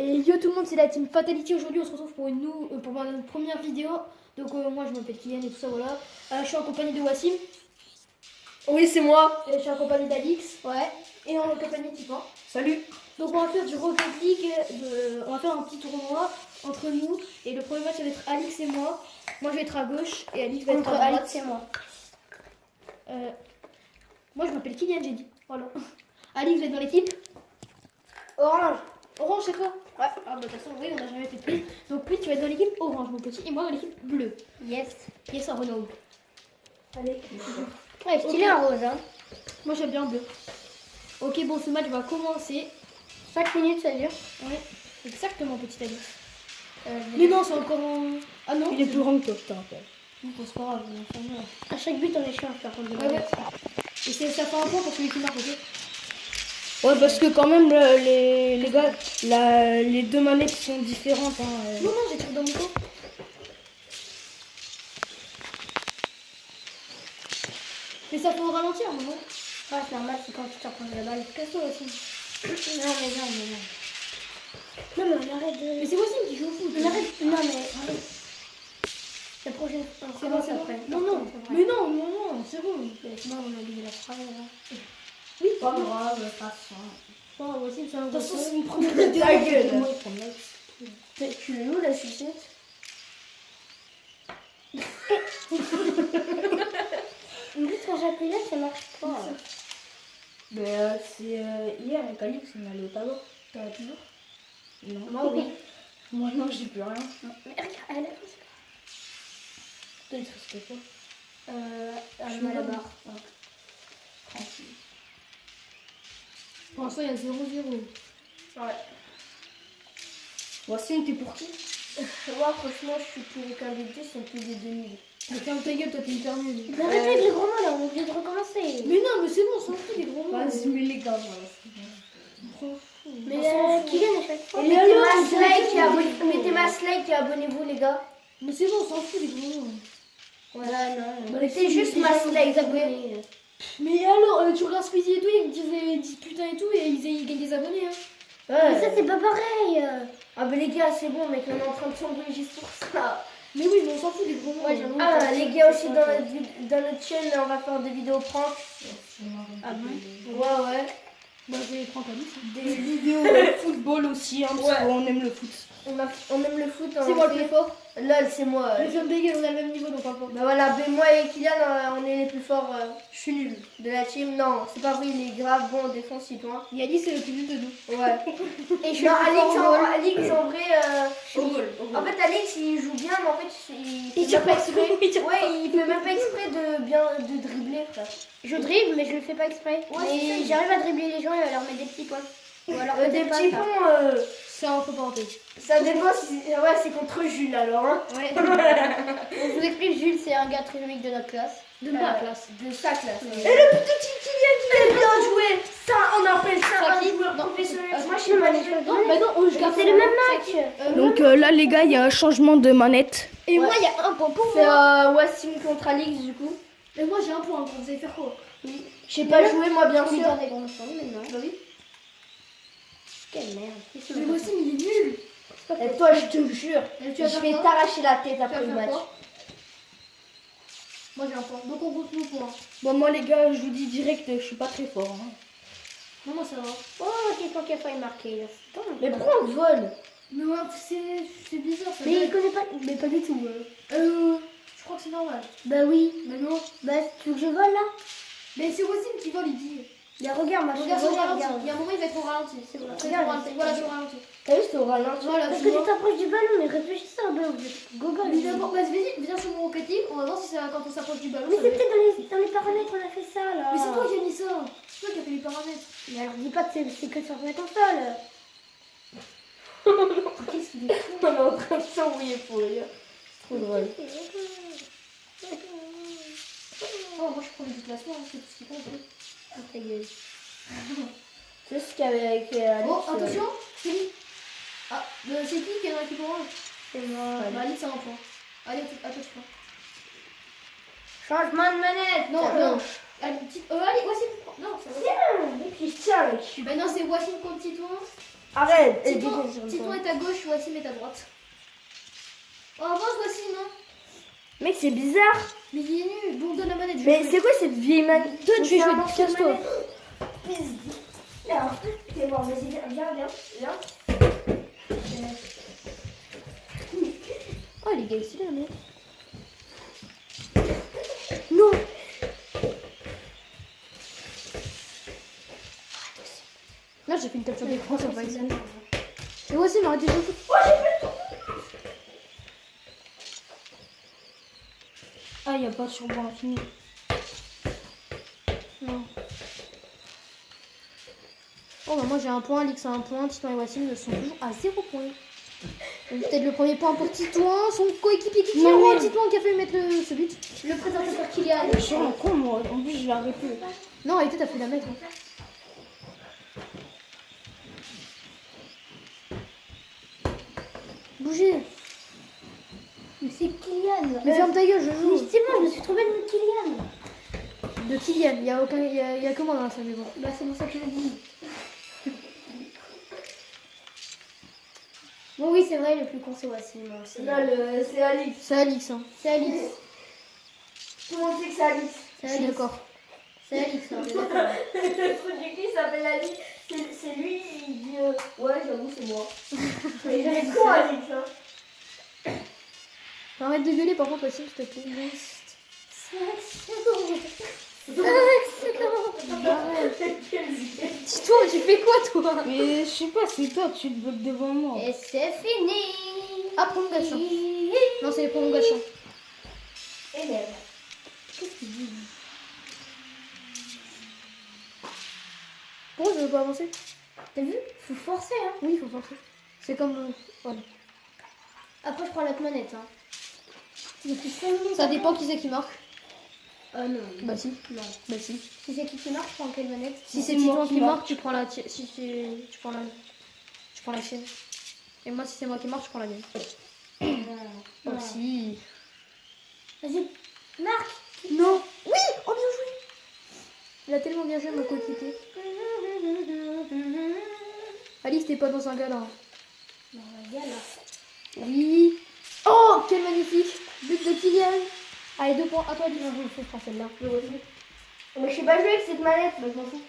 Et yo tout le monde, c'est la team Fatality. Aujourd'hui, on se retrouve pour notre première vidéo. Donc moi, je m'appelle Kylian et tout ça, voilà. Je suis en compagnie de Wassim. Oui, c'est moi. Et je suis en compagnie d'Alix. Ouais. Et en compagnie de Tipan. Salut. Donc on va faire du Rocket League. On va faire un petit tournoi entre nous. Et le premier match, ça va être Alix et moi. Moi, je vais être à gauche et Alix va être à droite. Alix et moi. Moi, je m'appelle Kylian, j'ai dit. Voilà. Alix va être dans l'équipe. Orange. Orange, c'est toi? Ouais. Ah bah de toute façon, oui, on n'a jamais fait de plus. Donc lui, tu vas être dans l'équipe orange, mon petit, et moi dans l'équipe bleue. Yes. Yes, un Renault. Allez. Ouais, stylé Ok. en rose. Hein. Moi, j'aime bien bleu. Ok, bon, ce match va commencer. 5 minutes, ça dure. Ouais, exactement, petit Alix. Mais non, c'est encore en... Ah non? Il est plus grand que toi, je te rappelle. Non, c'est pas grave, on s'en fout. À chaque but, on échange par contre. Ouais, ouais. Et ça fait un point pour celui qui marque, ok? Ouais, parce que quand même, les gars, les deux manettes sont différentes. Hein. Non, non, j'ai tiré dans mon camp. Mais ça fait au ralentir, non? Ouais, c'est normal, c'est quand tu t'approches de la balle. Casse-toi aussi. Non, mais non, mais non. Non, mais on arrête de. Mais c'est Wassim qui joue au foot. On arrête. Non, mais. La prochaine fois, on C'est bon, commence c'est bon. après. Non, non, mais non, non, non, c'est bon. Laisse-moi, on a oublié la phrase là. Oui, Pas grave, de toute façon. Oh, Wassim, c'est un De toute façon, gros c'est une première vidéo. Ta gueule. Moi, il prend mal. Tu l'as où la sucette? En plus, quand j'appuie là, ça marche pas. Mais c'est hier avec Alix, on est allé au tabac. T'as toujours? Non. Moi, oui. Moi, non, j'ai plus rien. Mais regarde, elle a fait Toi, il te reste quoi? ça. Elle m'a la barre. Tranquille. Pour l'instant, il y a 0-0. Ouais. Voici, t'es pour qui? Moi, franchement, je suis pour aucun des deux, c'est plus des 2000. Mais ferme ta gueule, toi, t'es hyper nul. Mais arrêtez avec les gros mots là, on est obligé de recommencer. Mais non, mais c'est bon, on s'en fout des gros mots. Vas-y, mets les gars, voilà. On s'en fout. Mais Kylian à chaque fois. Et Mettez alors, ma vous slide êtes et tous mettez ma slide et abonnez-vous les gars. Mais c'est bon, on s'en fout des gros mots. Voilà, non. Bah, Mettez si, juste mais ma si, slide, vous abonnez. Mais alors, tu regardes Squeezie et tout, ils disent putain et tout, et ils gagnent des abonnés. Hein. Mais ça, c'est pas pareil. Ah, bah les gars, c'est bon, mec, on est en train de s'embrouiller juste pour ça. Mais oui, mais on s'en fout des gros mots. Ouais, ah, les gars, aussi, dans notre chaîne, on va faire des vidéos prank. Ah bon? Ouais, ouais. Bah, je vais prendre ta liste. Des vidéos football aussi, hein, parce qu'on aime le foot. On aime le foot. C'est moi le plus fort. Là, c'est moi. Mais ferme ta gueule, on a le même niveau, donc on parle pas. Bah voilà, ben moi et Kylian, on est les plus forts. Je suis nul de la team. Non, c'est pas vrai, il est grave bon en défense, c'est toi. Yannis, c'est le plus nul de nous. Ouais. Et je suis Non, le plus Alix, fort en Alix, en vrai. Au En fait, Alix, il joue bien, mais en fait, il tire fait même pas partout, exprès. il tire Ouais, il fait même pas exprès de dribbler, frère. Je dribble, mais je le fais pas exprès. Ouais, mais c'est ça. j'arrive à dribbler les gens et à leur mettre des petits points. Ou alors Des peut-être pas, petits ça. ponts, C'est entre parenthèses. ça dépend si. Ouais, c'est contre Jules alors. Hein. Ouais. Je vous explique, Jules, c'est un gars très unique de notre classe. De ma classe. De sa classe. Et le petit Kylian qui a bien joué. Ça, on appelle ça un joueur professionnel. Moi, je sais pas les choses. Non, bah non, on joue C'est le même match. Donc là, les gars, il y a un changement de manette. Et Ouais. moi, il y a un point pour C'est moi. Wassim contre Alix du coup. Et moi, j'ai un point. Vous allez faire quoi? Je sais pas jouer moi bien sûr. Des grands maintenant. Bah oui. Quelle merde. Mais moi aussi, il est nul. Et toi je te jure, Et tu vas je faire vais quoi? t'arracher la tête Tu vas après le faire match. quoi? Moi, j'ai un point. Donc, on compte nos points. Bon, moi, les gars, je vous dis direct, je suis pas très fort. Hein. Non, moi, ça va. Oh, quelqu'un qui a failli marquer. Mais pourquoi on vole? Mais ouais, c'est bizarre. Ça Mais il doit connaît pas. Mais pas du tout. je crois que c'est normal. Bah oui. Mais non. Bah tu veux que je vole là? Mais c'est Wassim qui vole, il dit. Là regarde, moi je Regarde, vais c'est au voler, ralenti. regarde. Il y a un moment, il va être au ralenti. C'est bon. C'est au Regarde, ralenti. Voilà, c'est au ralenti. T'as vu, c'est au ralenti. Voilà, Parce tu que vois. tu t'approches du ballon, mais réfléchissez un peu, vous êtes gogol. Mais d'abord, vas-y, viens sur mon Rocket League, on va voir si c'est quand on s'approche du ballon. Mais ça c'est va être- peut-être dans les paramètres, on a fait ça là. Mais c'est toi qui as mis ça. C'est toi qui as fait les paramètres. Mais alors dis pas que c'est que sur la console. Qu'est-ce qu'il est fou? On est en train de s'envoyer pour rire. C'est trop drôle. Oh, moi je prends les déplacements, hein, c'est tout ce qui compte. Ah, ta gueule. Tu sais ce qu'il y avait avec Alix. Oh, attention, c'est lui. Ah, c'est qui est dans l'équipe orange? C'est moi. Bah, Alix, c'est un point. Allez, à toi, tu prends. Changement de manette. Non, non. Allez, allez, Wassim. Non, ça va. Et puis tiens, mec. Bah non, c'est Wassim contre Titouan. Arrête. Titouan est à gauche, Wassim est à droite. Oh, avance, Wassim, non? Mec, c'est bizarre. Mais il est nul. Bon, donne la manette. je vais Mais jouer. c'est quoi cette vieille manette? Toi, tu vas jouer. Casse-toi. Viens, t'es mort, vas-y, viens. Oh, les gars, ici, la manette. Non. Là, j'ai fait une capture d'écran, ça va être. Et Wassim, arrêtez de jouer. Ah, il n'y a pas sur bon infini. Non. Oh bah moi j'ai un point, Alix a un point, Titouan et Wassim sont toujours à 0 point. Donc peut-être le premier point pour Titouan, son coéquipier qui tire. Non, Oh, mais- Titouan qui a fait mettre ce but. Le présentateur Kylian. Je suis un con, moi. En plus, je l'ai arrêté. Non, en réalité t'as fait la mettre. Hein. Bougez. Mais c'est Kylian. Mais ferme ta gueule, je joue. Justement, je me suis trouvé le Kylian. De Kylian, il y a aucun, il y a que moi dans la salle mais bon. Bah, c'est pour ça que je le dis. Bon, oui, c'est vrai, le plus con, c'est Wassim. Là, c'est Alix. C'est Alix, hein. C'est Alix. Tout le monde sait que c'est Alix. Je suis d'accord. C'est Alix, hein, on est d'accord. Le truc du cul s'appelle Alix. C'est lui, il dit ouais, j'avoue, c'est moi. Mais il est con, Alix. Hein. Arrête de gueuler par contre Wassim s'il te plaît. 5 secondes. Titouan, tu fais quoi toi? Mais je sais pas, c'est toi, tu te bloques devant moi. Et c'est fini. Ah, prolongation. Non, c'est les prolongations. Et merde. Pourquoi je veux pas avancer? T'as vu? Faut forcer, hein. Oui, il faut forcer. C'est comme... voilà. Après, je prends l'autre manette, hein. Depuis 5 minutes. Ça dépend qui c'est qui marque. Non. Bah si. Non. Bah si. Si c'est qui marque, je prends quelle manette? Si c'est moi Titouan qui qui marque. marque, tu prends la tienne. Si tu prends la sienne. Et moi, si c'est moi qui marque, je prends la mienne. Oh, Non. si. Vas-y. Marque. Non. Oui. Oh, bien joué. Il a tellement bien joué, mon coéquipier. Alice, t'es pas dans un gala. Bah, regarde là. Oui. Oh, quel magnifique. But de Kylian. Allez, 2 points. À toi, dis-moi, je prends celle-là. Mais je sais pas jouer avec cette manette. Bah, je m'en fous.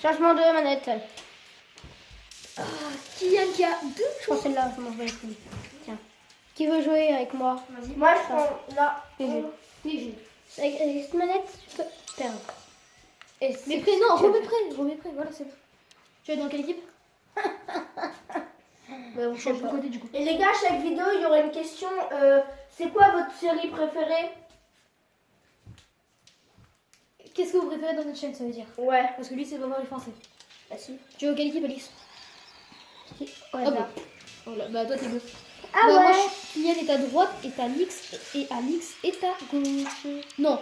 Changement de manette. Kylian qui a 2. Je prends celle-là, je m'en vais les couilles. Tiens. Qui veut jouer avec moi? Vas-y. Moi, je prends là. PG. Avec cette manette, tu peux perdre. Et Mais prêt, non, remets prêt, voilà, c'est bon. Tu es dans quelle équipe? Bah, on change de côté du coup. Et les gars, chaque vidéo, il y aura une question. C'est quoi votre série préférée? Qu'est-ce que vous préférez dans notre chaîne, ça veut dire? Ouais. Parce que lui, c'est vraiment les français. Bah si. Tu es dans quelle équipe, Alice? Ouais, Ah là. bon. Oh là, bah toi, t'es deux. Ah Bah, moi, ouais. Kylian est à droite, et Alix, et Alix est à gauche. Non,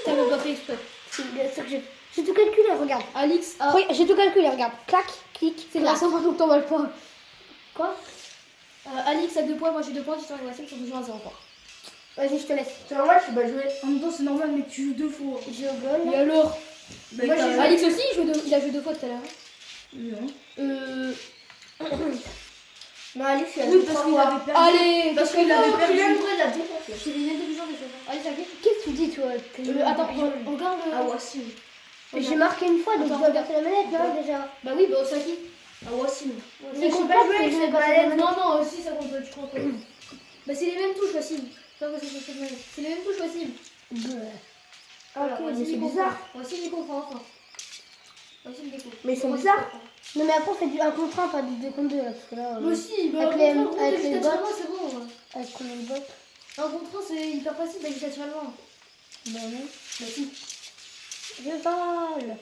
t'as même pas fait exprès. Bien sûr que j'ai tout calculé, regarde. Alix a... Oui, j'ai tout calculé, regarde. Clac, clic, C'est clac. grâce à moi, donc t'en vas le point. Quoi? Alix a 2 points, moi j'ai 2 points, Titouan et Wassim sont toujours à 0 points. Vas-y, je te laisse. C'est normal, je sais pas jouer. En même temps, c'est normal, mais tu joues 2 fois. Je gueule. Et alors? Bah, Moi, t'as- Alix aussi, il a joué 2 fois tout à l'heure. Non. Non, Alice, il a Oui, joué parce 3 qu'il fois. avait perdu. Allez, Parce qu'il avait perdu. il a défoncé. J'ai des intelligents déjà. Allez, ça fait. Qu'est-ce que tu dis, toi? Attends, regarde. Ah, Wassim. J'ai marqué une fois, donc Attends, tu dois garder la manette, non, déjà. Bah oui, bah Osaki. Ah, Wassim. Mais je sais pas jouer avec cette manette. Non, non, si ça compte, tu crois pas. Bah c'est les mêmes touches, Wassim. C'est les mêmes touches, Wassim. Ok, mais c'est bizarre. Wassim, il comprend, enfin. Wassim, découvre. Mais ils sont bizarres. Non, mais après, on fait du 1 contre 1, pas du 2 contre 2, là, parce que là. Moi aussi, bah Avec les- contre un, avec les juste bots. naturellement, c'est bon. Avec combien de bottes? Un contre un, c'est hyper facile, bah naturellement. Bah non. Bah si. Je vole.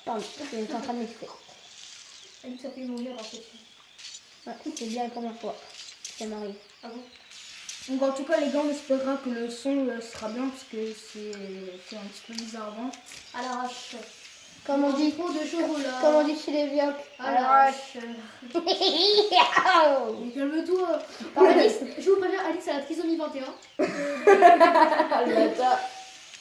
Pardon, j'étais en train de m'étouffer. Alix a fait une longueur, en fait. Ouais, c'est bien la première fois. Ça m'arrive. Ah bon? Donc, en tout cas, les gars, on espérera que le son sera bien parce que c'est un petit peu bizarre avant. À l'arrache. Comme on dit, trop de chocolat. comme on dit chez les vieux. Ah la vache. Mais calme-toi. Alors, Alix, je vous préviens, Alix a la trisomie 21. Ah, le bâtard.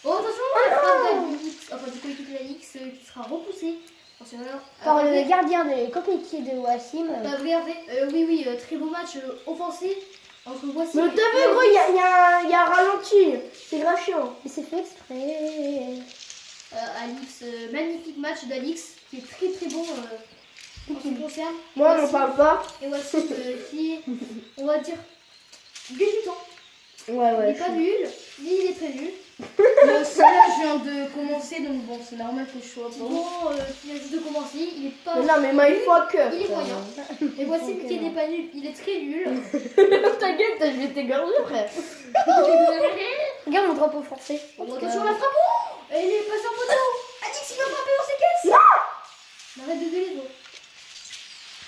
Oh attention, la frappe d'Alix, enfin du coéquipier Alix qui sera repoussée. Attention, Par le gardien des coéquipiers de Wassim. Bah regardez, oui, très beau match offensif entre Wassim. Mais t'as vu, gros, il y a un ralenti. C'est grave chiant. Mais c'est fait exprès. Alix, magnifique match d'Alix qui est très bon en ce qui concerne. Moi, on n'en Wassim. parle pas. Et Wassim qui est, on va dire, débutant. Ouais, Il n'est pas nul, ni il est très nul. Moi aussi, là, je viens de commencer, donc bon, c'est normal que je sois Bon, bon. qui vient juste de commencer, il est pas. Mais non, mais moi, il faut que. Il est moyen. Et Wassim qui n'est pas nul, il est très nul. Ta gueule, je vais t'égorger, frère. Regarde mon drapeau forcé. Oh, attention la frappe. Oh, elle est passée en poteau. Alix il va frapper dans ses caisses. Non. Arrête de gueuler toi.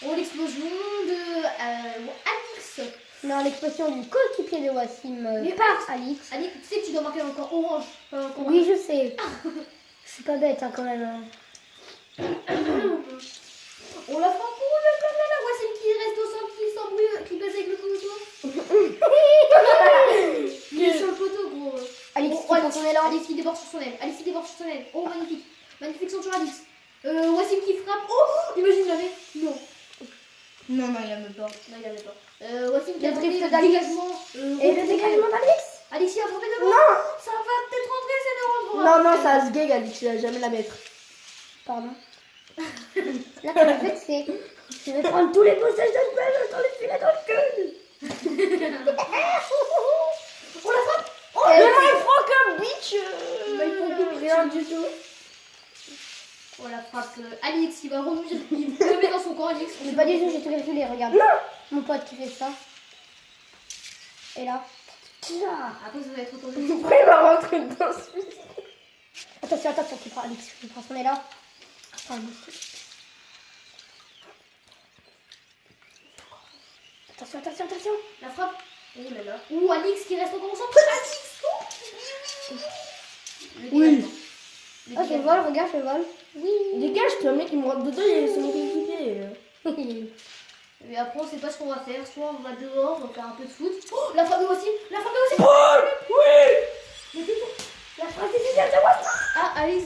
Oh l'explosion de Alix. Non, l'expression du coéquipier de Wassim. Mais Alix. Alix, tu sais que tu dois marquer encore orange. Pas encore Oui, je sais. Je suis pas bête hein, quand même. On la frappe. Oh là. Wassim qui reste au centre, qui s'embrouille, qui passe avec le poteau. Il est sur le poteau gros. Alix, Oh, qui prend son élan. Alix qui déborde sur son aile. Alix qui déborde sur son aile. Oh magnifique. Magnifique centre sur Alix. Wassim qui frappe. Oh imagine jamais. Non. Non, il y a même pas. Non, il n'y avait pas. Wassim qui Le a tenté drift le d'Alix. dégagement. Et le dégagement d'Alix. Alexis a frappé devant. Non. Ça va peut-être rentrer, c'est ne Non, non, ça se gag, Alix, tu vas jamais la mettre. Pardon. Là, tu m'as vexé. Je vais prendre tous les passages de balle dans les filets dans le cul. On la frappe. Oh, mais moi, il faut qu'un bitch. Il faut Rien du tout. On la frappe. Alix qui va revenir. Il le met dans son corps, Alix. Mais pas du tout, j'ai tout calculé, regarde. Mon pote qui fait ça. Et là. Après, ça va être retourné. Pourquoi il va rentrer dans ce fusil? Attention, tu prends Alix, tu prends son élan. Attention. La frappe. Oh là là. Ouh, Alix qui reste encore au centre. Alix. Oh. Le Oui. dégagement. Le Ah, je dégagement. vole, regarde, je vole. Oui. Dégage, toi, mec, il me rentre dedans, c'est mon coéquipier. Et après, on sait pas ce qu'on va faire. Soit on va dehors, on va faire un peu de foot. Oh, la frappe de Wassim. La frappe de Wassim. Oui. La phrase est géniale de Wassim. Ah, Alix.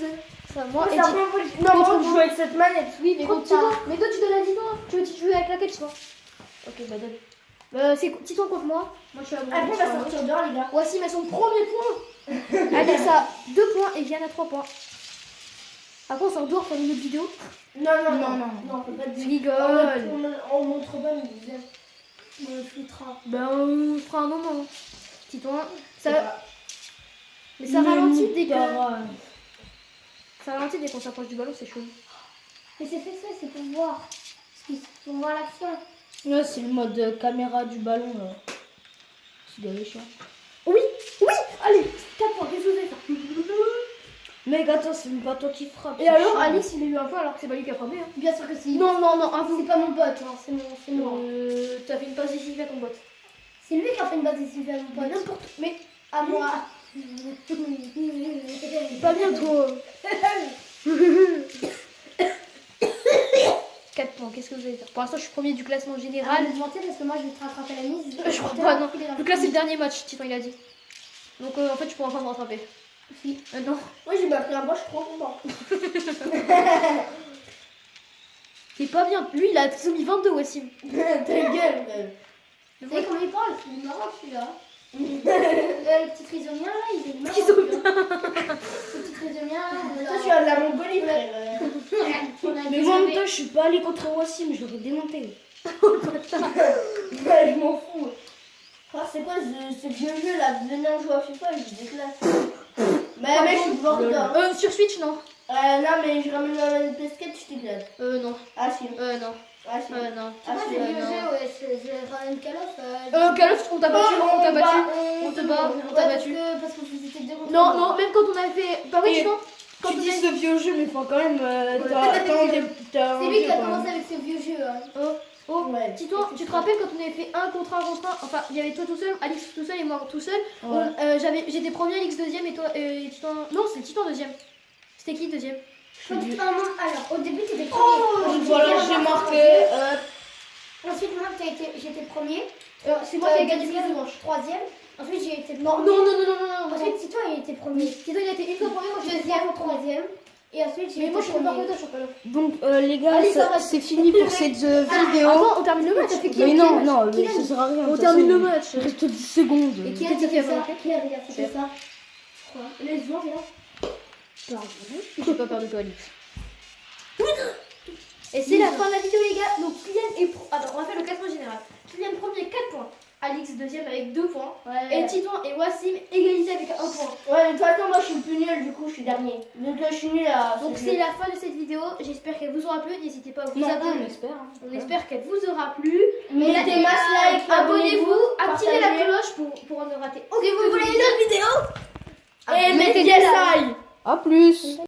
Ça, moi. Et Non, tu- moi, je joue avec cette manette. Oui, mais Trop contre Titan. tard. Mais toi, tu donnes la Titan. Tu veux jouer avec laquelle, tu vois? Ok, bah donne. C'est Titan contre moi. Moi, je suis à moi. Après, on va sortir dehors, les gars. Voici, mais son premier point. Alex a 2 points et Vianne a 3 points. Après, on sort dehors pour une autre vidéo. Non, Non. on peut pas Je dire. rigole. On montre pas, mais disait. On le flittera. Ben, on fera un moment. Titan, C'est ça. pas- Mais ça ralentit dès que. Pas- Ça ralentit dès qu'on s'approche du ballon, c'est chaud. Mais c'est fait ça, c'est pour voir. Pour voir l'action. Ouais, c'est le mode caméra du ballon, là. C'est des chiant. Oui, allez, 4 points, qu'est-ce que vous avez fait? Mec, attends, c'est même pas toi qui frappe. Et alors, Alice, il a eu un point alors que c'est pas lui qui a frappé. Hein. Bien sûr que si. Non, un point. C'est pas mon pote, hein, c'est moi. T'as fait une passe décisive à ton pote. C'est lui qui a fait une base décisive à mon pote. N'importe. Mais À moi. pas bien, toi. 4 points, qu'est-ce que vous allez faire? Pour l'instant, je suis premier du classement Ah, général. je mentais parce que moi je vais te rattraper la mise. Je crois pas, non. Donc là, c'est le dernier match, Titan, il a dit. Donc en fait, tu pourras pas me rattraper. Si. Non. Moi j'ai marqué un bois, je suis trop content. T'es pas bien. Lui, il a soumis 22, Wassim. Ta gueule. Vous savez comment il parle? Il est marrant celui-là. Le petit prisonnier là, il est marrant. Le petit prisonnier là. Toi tu as de la Mongolie, frère. Mais moi, en même temps, je suis pas allé contre Wassim, je l'aurais démonté. Ouais, je m'en fous. Frère, c'est quoi ce vieux jeu là? Venez en jouer à FIFA, je vous déclare. Mais mec, je suis border. Sur Switch, non. Non, mais je ramène la PS4, je t'éclate. Non. Ah si. Non. Ah si. Non. Ah si. ouais, je ramène Call of. Call of, on t'a battu, on t'a battu. On te bat, on t'a battu. Parce que vous étiez dégoûtés. Non, même quand on avait fait. Bah oui, Et- non. Quand Tu on dis avait- ce vieux jeu, mais faut quand même. C'est lui qui a commencé avec ce vieux jeu. Hein. Oh, Ouais. Titan, tu te rappelles quand on avait fait un contre un, enfin il y avait toi tout seul, Alix tout seul et moi tout seul. Ouais. J'étais premier, Alix deuxième et toi et Titan. Non, c'était Titan deuxième. C'était qui deuxième? Alors, au début, tu étais premier. Oh, Ensuite, voilà, j'ai marqué. Ensuite, moi, j'étais premier. C'est moi qui ai gagné plus de manches. Troisième. Ensuite, j'ai été Non, premier. non. Ensuite, Tito, il était premier. Tito, il a été une fois premier, moi je suis Deuxième, troisième. Et ensuite, j'ai Mais été moi je suis pas premier. content, championnat. Donc les gars, Allez, ça va. c'est fini pour cette vidéo. Attends, on termine le match. Mais non, non, mais ça sert à rien. On de toute termine façon, le match. Il reste 10 secondes. Et qui a Qui fait a ça? Qui a fait ça? Laisse voir, là. J'ai pas peur de toi, Alix. Et c'est la fin de la vidéo, les gars. Donc, Kylian est Attends, on va faire le classement général. Kylian premier, 4 points. Alix deuxième avec 2 points. Et Titon et Wassim égalisé avec 1 point. Ouais, de toute façon, moi je suis le plus nul, du coup je suis dernier. Donc là je suis nul à. Donc, c'est la fin de cette vidéo. J'espère qu'elle vous aura plu. N'hésitez pas à vous abonner. on espère. On espère qu'elle vous aura plu. Mettez masse like, Abonnez-vous, activez la partagez. cloche pour en ne rater aucune Si vous voulez une autre vidéo, Et mettez mettez des des likes. À plus.